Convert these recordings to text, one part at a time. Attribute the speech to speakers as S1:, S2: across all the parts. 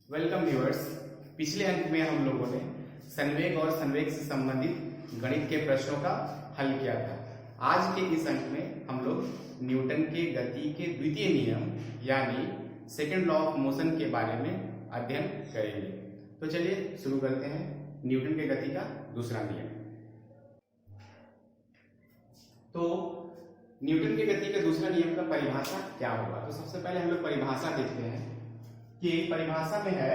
S1: Welcome viewers. पिछले अंक में हम लोगों ने संवेग और संवेग से संबंधित गणित के प्रश्नों का हल किया था। आज के इस अंक में हम लोग न्यूटन के गति के द्वितीय नियम यानी सेकंड लॉ ऑफ मोशन के बारे में अध्ययन करेंगे। तो चलिए शुरू करते हैं न्यूटन के गति का दूसरा नियम। तो न्यूटन के गति के दूसरा नियम का परिभाषा क्या होगा? तो सबसे पहले हम लोग परिभाषा देखते हैं कि परिभाषा में है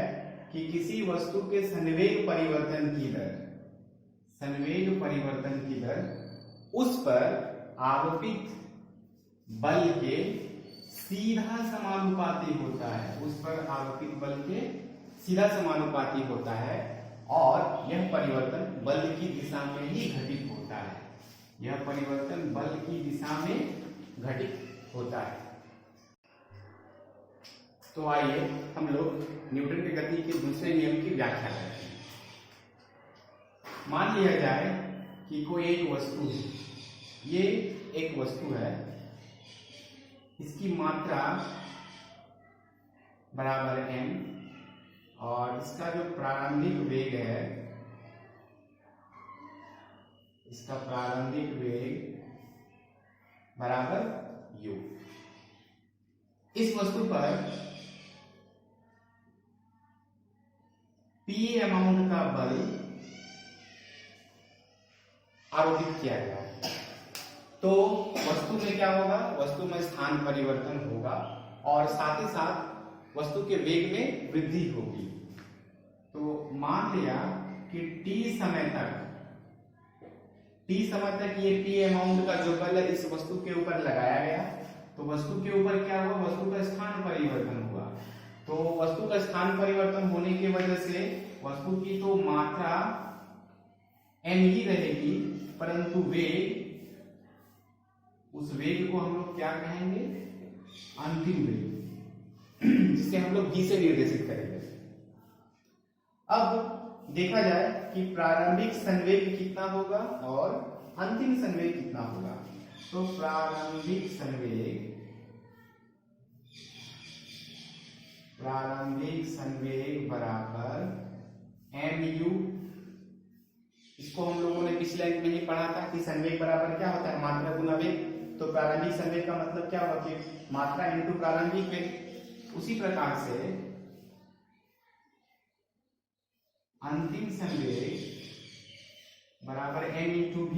S1: कि किसी वस्तु के संवेग परिवर्तन की दर उस पर आरोपित बल के सीधा समानुपाती होता है। उस पर आरोपित बल के सीधा समानुपाती होता है और यह परिवर्तन बल की दिशा में ही घटित होता है। यह परिवर्तन बल की दिशा में घटित होता है। तो आइए हम लोग न्यूटन के गति के दूसरे नियम की व्याख्या करते हैं। मान लिया जाए कि कोई एक वस्तु है, ये एक वस्तु है, इसकी मात्रा बराबर m और इसका जो प्रारंभिक वेग है, इसका प्रारंभिक वेग बराबर u। इस वस्तु पर p अमाउंट का बल आरोपित किया गया है। तो वस्तु में क्या होगा? वस्तु में स्थान परिवर्तन होगा और साथ ही साथ वस्तु के वेग में वृद्धि होगी। तो मान लिया कि t समय तक ये p अमाउंट का जो बल इस वस्तु के ऊपर लगाया गया, तो वस्तु के ऊपर क्या हुआ? वस्तु का स्थान परिवर्तन हुआ। तो वस्तु का स्थान परिवर्तन होने की वजह से वस्तु की तो मात्रा m ही रहेगी, परंतु वेग, उस वेग को हम लोग क्या कहेंगे? अंतिम वेग, जिसे हम लोग v से निर्देशित करेंगे। अब देखा जाए कि प्रारंभिक संवेग कितना होगा और अंतिम संवेग कितना होगा। तो प्रारंभिक संवेग बराबर mu। इसको हम लोगों ने पिछले अंक में ही पढ़ा था कि संवेग बराबर क्या होता है? मात्रा गुना वेग। तो प्रारंभिक संवेग का मतलब क्या होगा? कि मात्रा इंटू प्रारंभिक वेग। उसी प्रकार से अंतिम संवेग बराबर m इंटू v,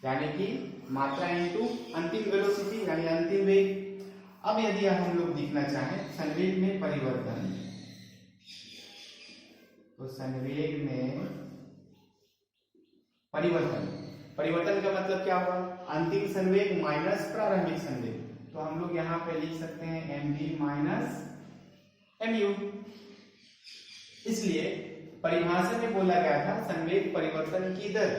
S1: यानी कि मात्रा इंटू अंतिम वेलोसिटी यानी अंतिम वेग। अब यदि हम लोग देखना चाहें संवेग में परिवर्तन, तो संवेग में परिवर्तन का मतलब क्या होगा? अंतिम संवेग माइनस प्रारंभिक संवेग। तो हम लोग यहाँ पे लिख सकते हैं mv माइनस mu। इसलिए परिभाषा में बोला गया था संवेग परिवर्तन की दर।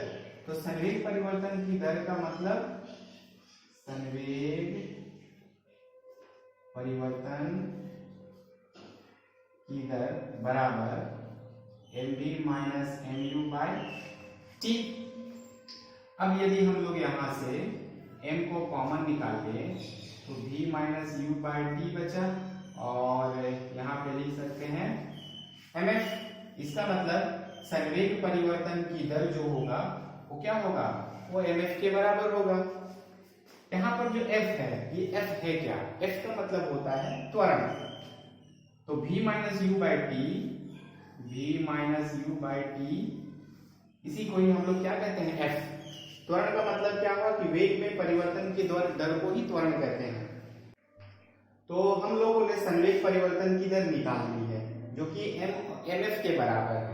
S1: तो संवेग परिवर्तन की दर का मतलब संवेग परिवर्तन की दर बराबर mv minus mu by t। अब यदि हम लोग यहाँ से m को कॉमन निकाले तो v minus u by t बचा और यहाँ पे लिख सकते हैं mf। इसका मतलब संवेग परिवर्तन की दर जो होगा वो क्या होगा? वो mf के बराबर होगा। यहाँ पर जो f है, ये f है क्या? f का मतलब होता है त्वरण। तो v minus u by t, इसी को ही हम लोग क्या कहते हैं? f। त्वरण का मतलब क्या हुआ? कि वेग में परिवर्तन की दर को ही त्वरण कहते हैं। तो हम लोगों ने संवेग परिवर्तन की दर निकाल ली है जो कि mf के बराबर है।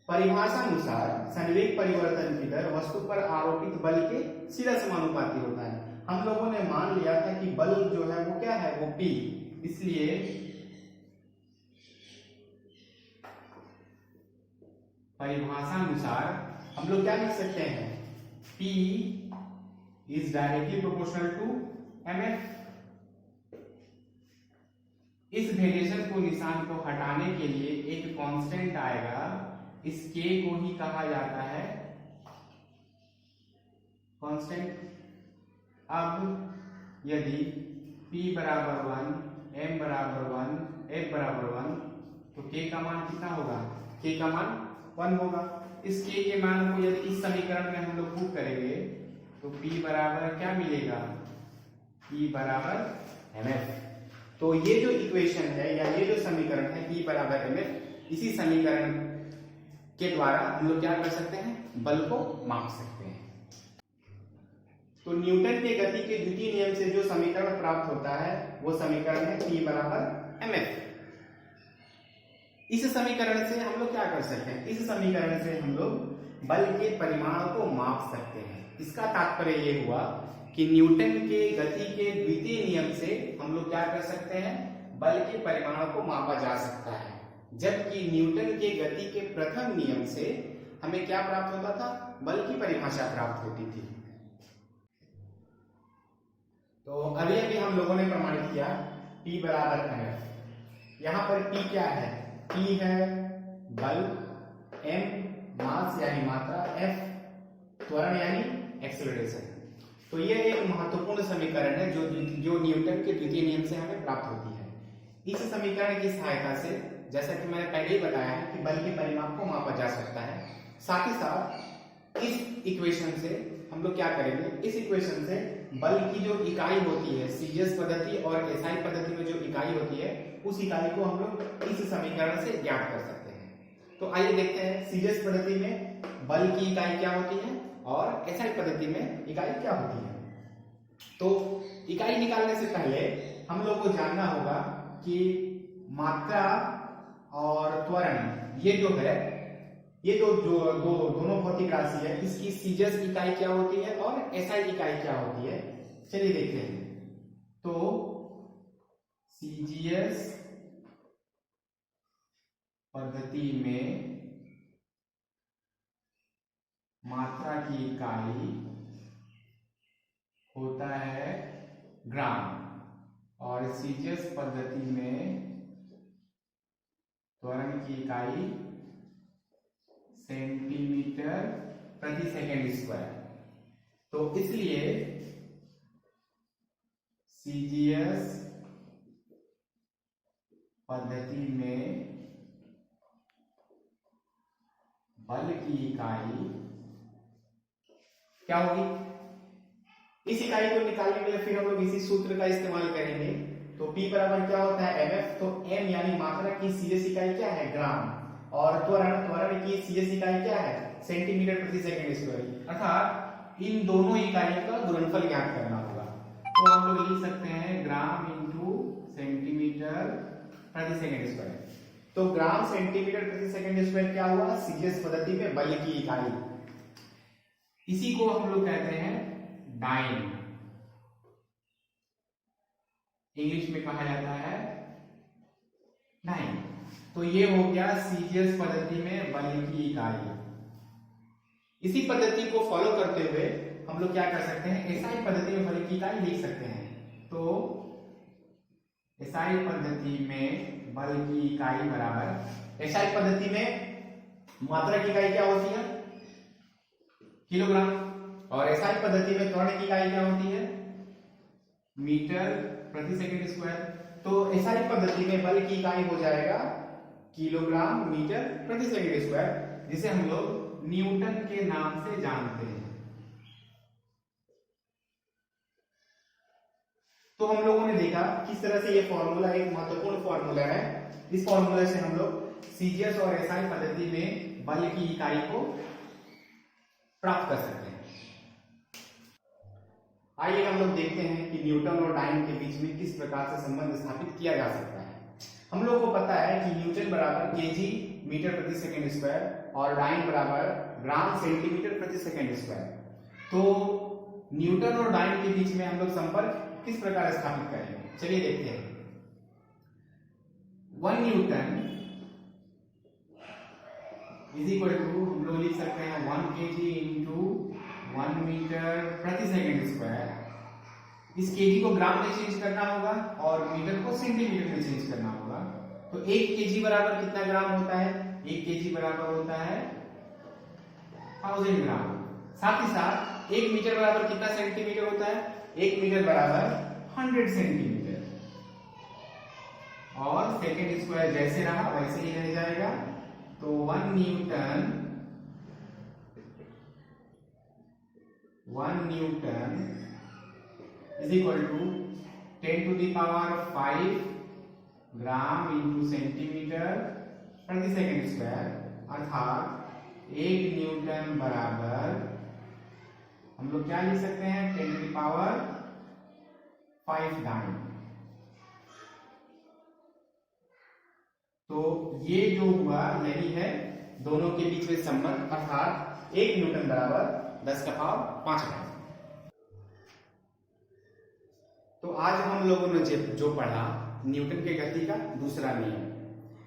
S1: परिभाषा अनुसार संवेग परिवर्तन की दर वस्तु पर आरोपित बल के सीधा समानुपाती होता है। हम लोगों ने मान लिया था कि बल जो है वो क्या है? वो p। इसलिए परिभाषा अनुसार हम लोग क्या लिख सकते हैं? p is directly proportional to mf। इस वेरिएशन को, निशान को हटाने के लिए एक कांस्टेंट आएगा। इस k को ही कहा जाता है कांस्टेंट। अब यदि p बराबर 1, m बराबर 1, f बराबर 1, तो k का मान कितना होगा, k का मान 1 होगा। इस k के मान को यदि इस समीकरण में हम लोग पुट करेंगे तो p बराबर क्या मिलेगा, p बराबर mf। तो ये जो इक्वेशन है या ये जो समीकरण है p बराबर mf, इसी समीकरण के द्वारा हम लोग क्या कर सकते हैं, बल को माप सकते हैं। तो न्यूटन के गति के द्वितीय नियम से जो समीकरण प्राप्त होता है वो समीकरण है p बराबर mf। इस समीकरण से हम लोग क्या कर सकते हैं, इस समीकरण से हम लोग बल के परिमाण को माप सकते हैं। इसका तात्पर्य ये हुआ कि न्यूटन के गति के द्वितीय नियम से हम लोग क्या कर सकते हैं, बल के परिमाण को मापा जा सकता है, जबकि न्यूटन के गति के प्रथम नियम से हमें क्या प्राप्त होता था, बल की परिभाषा प्राप्त होती थी। तो अभी अभी हम लोगों ने प्रमाणित किया P बराबर mf। यहाँ पर P क्या है, P है बल, m मास यानी मात्रा, F त्वरण यानी एक्सेलरेशन। तो ये एक महत्वपूर्ण समीकरण है जो न्यूटन के द्वितीय नियम से हमें प्राप्त होती है। इस समीकरण की सहायता से, जैसा कि मैंने पहले ही बताया है कि बल के परिमाप को मापा जा सकता है। साथ ही साथ इस इक्वेशन से हम लोग क्या करेंगे, इस इक्वेशन से बल की जो इकाई होती है, सीजीएस पद्धति और एसआई पद्धति में जो इकाई होती है, उस इकाई को हम लोग इस समीकरण से ज्ञात कर सकते हैं। तो आइए देखते हैं सीजीएस पद्धति में बल की इकाई क्या होती है और एसआई पद्धति में इकाई क्या होती है। तो इकाई निकालने से पहले हम लोग को जानना होगा कि मात्रा और त्वरण ये जो है, ये दोनों भौतिक राशि है, इसकी सीजीएस इकाई क्या होती है और एसआई इकाई क्या होती है, चलिए देखते हैं। तो सीजीएस पद्धति में मात्रा की इकाई होता है ग्राम और सीजीएस पद्धति में त्वरण की इकाई सेंटीमीटर प्रति सेकंड स्क्वायर। तो इसलिए सीजीएस पद्धति में बल की इकाई क्या होगी, इस इकाई को निकालने के लिए फिर हम लोग इसी सूत्र का इस्तेमाल करेंगे। तो P बराबर क्या होता है mf। तो m यानी मात्रा की सीजीएस इकाई क्या है, ग्राम, और त्वरण की सीजीएस इकाई क्या है, सेंटीमीटर प्रति सेकंड स्क्वायर। अर्थात इन दोनों इकाइयों का गुणनफल ज्ञात करना होगा। तो हम लोग लिख सकते हैं ग्राम इंटू सेंटीमीटर प्रति सेकंड स्क्वायर। तो ग्राम सेंटीमीटर प्रति सेकंड स्क्वायर क्या हुआ, सीजीएस पद्धति में बल की इकाई। इसी को हम लोग कहते हैं डाइन, इंग्लिश में कहा जाता है डाइन। तो ये हो गया सीजीएस पद्धति में बल की इकाई। इसी पद्धति को फॉलो करते हुए हम लोग क्या कर सकते हैं, एसआई पद्धति में बल की इकाई लिख सकते हैं। तो एसआई पद्धति में बल की इकाई बराबर, एसआई पद्धति में मात्रा की इकाई क्या होती है, किलोग्राम, और एसआई पद्धति में त्वरण की इकाई क्या होती है, मीटर प्रति सेकंड स्क्वायर। तो एसआई पद्धति में बल की इकाई हो जाएगा किलोग्राम मीटर प्रति सेकंड स्क्वायर, जिसे हम लोग न्यूटन के नाम से जानते हैं। तो हम लोगों ने देखा किस तरह से ये फॉर्मूला एक महत्वपूर्ण फॉर्मूला है। इस फॉर्मूला से हम लोग सीजीएस और एसआई पद्धति में बल की इकाई को प्राप्त कर सकते हैं। आइए हम लोग देखते हैं कि न्यूटन और डाइन के बीच में किस प्रकार से संबंध स्थापित किया जा सकता है। हम लोगों को पता है कि न्यूटन बराबर केजी मीटर प्रति सेकंड स्क्वायर और डाइन बराबर ग्राम सेंटीमीटर प्रति सेकंड स्क्वायर। तो न्यूटन और डाइन के बीच में हम लोग संपर्क किस प्रकार स्थापित करेंगे, चलिए देखते हैं। 1 न्यूटन इज इक्वल टू, हम लोग लिख सकते हैं 1 केजी इंटू 1 मीटर प्रति सेकंड स्क्वायर। इस केजी को ग्राम में चेंज करना होगा और मीटर को सेंटीमीटर में चेंज करना होगा। तो 1 केजी बराबर कितना ग्राम होता है, 1 केजी बराबर होता है 1000 ग्राम। साथ ही साथ 1 मीटर बराबर कितना सेंटीमीटर होता है, 1 मीटर बराबर 100 सेंटीमीटर। और सेकेंड स्क्वायर जैसे रहा वैसे ही रह जाएगा। तो 1 newton is equal to 10⁵ gram into centimetre प्रति सेकेंड स्क्वायर, अर्थात 1 न्यूटन बराबर हम लोग क्या लिख सकते हैं 10⁵ दाएं। तो ये जो हुआ यही है दोनों के बीच में संबंध, अर्थात 1 न्यूटन बराबर 10⁵ तो आज हम लोगों ने जो पढ़ा न्यूटन के गति का दूसरा नियम।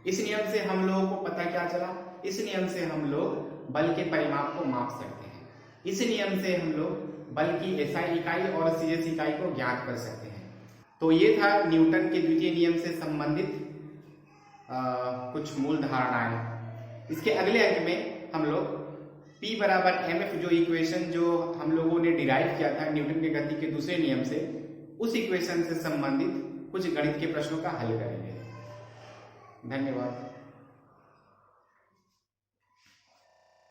S1: इस नियम से हम लोगों को पता क्या चला, इस नियम से हम लोग बल के परिमाप को माप सकते हैं। इस नियम से हम लोग बल की एसआई इकाई और सीएस इकाई को ज्ञात कर सकते हैं। तो ये था न्यूटन के द्वितीय नियम से संबंधित कुछ मूल धारणाएं। इसके अगले अंक में हम लोग P बराबर mf जो इक्वेशन जो हम लोगों ने डिराइव किया था न्यूटन के गति के दूसरे नियम से, उस इक्वेशन से संबंधित कुछ गणित के प्रश्नों का हल करेंगे। धन्यवाद।